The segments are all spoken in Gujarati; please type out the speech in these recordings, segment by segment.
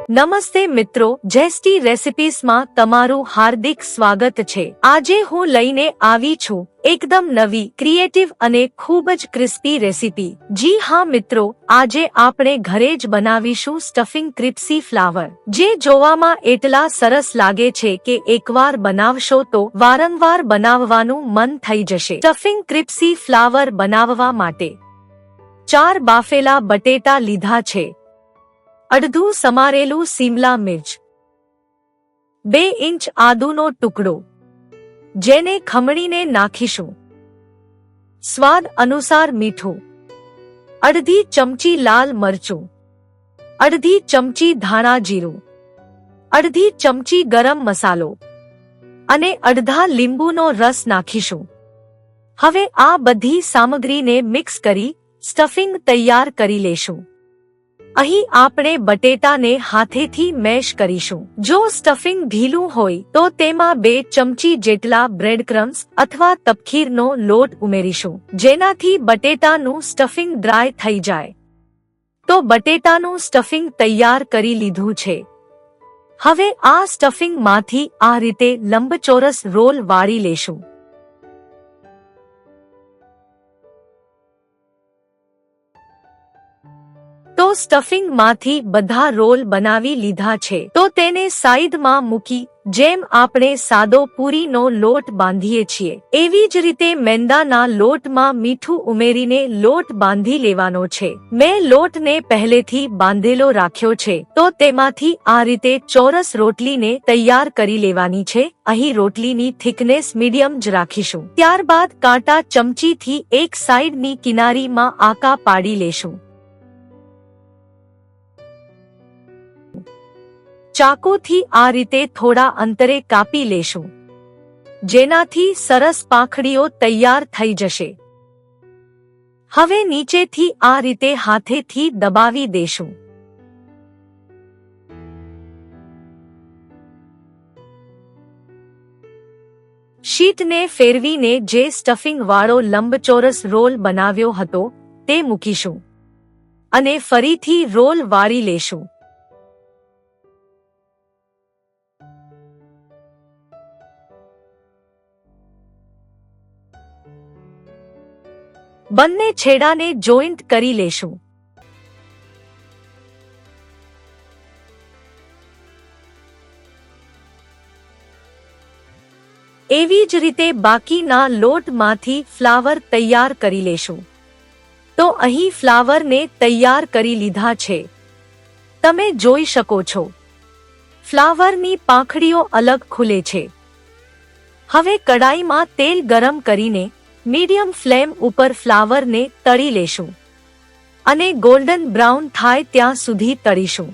નમસ્તે મિત્રો, જેસ્ટી રેસિપીઝમાં તમારું હાર્દિક સ્વાગત છે। આજે હું લઈને આવી છું એકદમ નવી, ક્રિએટિવ અને ખૂબ જ ક્રિસ્પી રેસિપી। જી હા મિત્રો, આજે આપણે ઘરે જ બનાવીશું સ્ટફિંગ ક્રિસ્પી ફ્લાવર, જે જોવામાં એટલા સરસ લાગે છે કે એકવાર બનાવશો તો વારંવાર બનાવવાનું મન થઈ જશે। સ્ટફિંગ ક્રિસ્પી ફ્લાવર બનાવવા માટે 4 બાફેલા બટેટા લીધા છે, અડધું સમારેલું શિમલા મિર્ચ, 2 ઇંચ આદુનો ટુકડો, જેને ખમણીને નાખીશું, સ્વાદ અનુસાર મીઠું, અડધી ચમચી લાલ મરચું, અડધી ચમચી ધાણા જીરું, અડધી ચમચી ગરમ મસાલો અને અડધા લીંબુનો રસ નાખીશું। હવે આ બધી સામગ્રીને મિક્સ કરી સ્ટફિંગ તૈયાર કરી લેશું। અહીં આપણે બટેટાને હાથેથી મેશ કરીશું। જો સ્ટફિંગ ઢીલું હોય તો તેમાં 2 ચમચી જેટલા બ્રેડક્રમ્સ અથવા તપકીરનો લોટ ઉમેરીશું, જેનાથી બટેટાનું સ્ટફિંગ ડ્રાય થઈ જાય। તો બટેટાનું સ્ટફિંગ તૈયાર કરી લીધું છે। હવે આ સ્ટફિંગમાંથી આ રીતે લંબચોરસ રોલ વાળી લેશું। તો સ્ટફિંગમાંથી બધા રોલ બનાવી લીધા છે, તો તેને સાઈડમાં મૂકી જેમ આપણે સાદો પૂરીનો લોટ બાંધીએ છીએ એવી જ રીતે મેંદાના લોટમાં મીઠું ઉમેરીને લોટ બાંધી લેવાનો છે। મેં લોટને પહેલેથી બાંધેલો રાખ્યો છે, તો તેમાંથી આ રીતે ચોરસ રોટલીને તૈયાર કરી લેવાની છે। અહીં રોટલીની થિકનેસ મીડિયમ જ રાખીશું। ત્યારબાદ કાંટા ચમચીથી એક સાઈડની કિનારીમાં આકા પાડી લેશું। ચાકુથી આ રીતે થોડા અંતરે કાપી લેશું, જેનાથી સરસ પાંખડીઓ તૈયાર થઈ જશે। હવે નીચેથી આ રીતે હાથેથી દબાવી દેશું। શીટને ફેરવીને જે સ્ટફિંગ વાળો લંબચોરસ રોલ બનાવ્યો હતો તે મૂકીશું અને ફરીથી રોલ વાળી લેશું। બંને છેડાને જોઈન્ટ કરી લેશું। એવી જ રીતે બાકીના લોટમાંથી ફ્લાવર તૈયાર કરી લેશું। તો અહીં ફ્લાવરને તૈયાર કરી લીધા છે। તમે જોઈ શકો છો, ફ્લાવરની પાંખડીઓ અલગ ખુલે છે। હવે કડાઈમાં તેલ ગરમ કરીને મીડિયમ ફ્લેમ ઉપર ફ્લાવરને તળી લેશું અને ગોલ્ડન બ્રાઉન થાય ત્યાં સુધી તળીશું।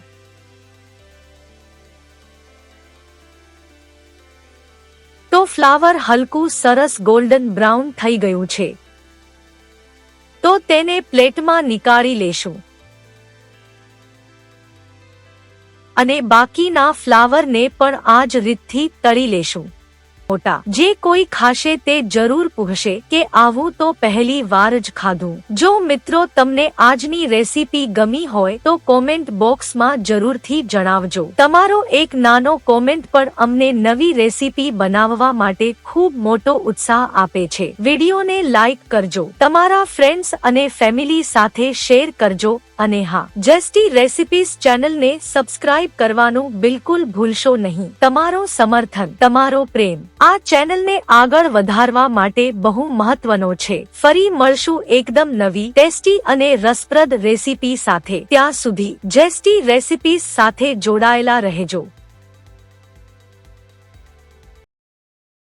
તો ફ્લાવર હલકું સરસ ગોલ્ડન બ્રાઉન થઈ ગયું છે, તો તેને પ્લેટમાં નીકાળી લેશું અને બાકીના ફ્લાવરને પણ આ જ રીતથી તળી લેશું। જે કોઈ ખાશે તે જરૂર પૂછશે કે આવું તો પહેલી વાર જ ખાધું। જો મિત્રો તમને આજની રેસીપી ગમી હોય તો કોમેન્ટ બોક્સમાં જરૂરથી જણાવજો। તમારો એક નાનો કોમેન્ટ પણ અમને નવી રેસીપી બનાવવા માટે ખૂબ મોટો ઉત્સાહ આપે છે। વિડીયોને લાઈક કરજો, તમારા ફ્રેન્ડ્સ અને ફેમિલી સાથે શેર કરજો અને હા, જેસ્ટી રેસિપીઝ ચેનલને સબસ્ક્રાઇબ કરવાનું બિલકુલ ભૂલશો નહીં। તમારો સમર્થન, તમારો પ્રેમ આ ચેનલને આગળ વધારવા માટે બહુ મહત્વનો છે। ફરી મળશું એકદમ નવી, ટેસ્ટી અને રસપ્રદ રેસીપી સાથે। ત્યાં સુધી જેસ્ટી રેસિપીઝ સાથે જોડાયેલા રહેજો।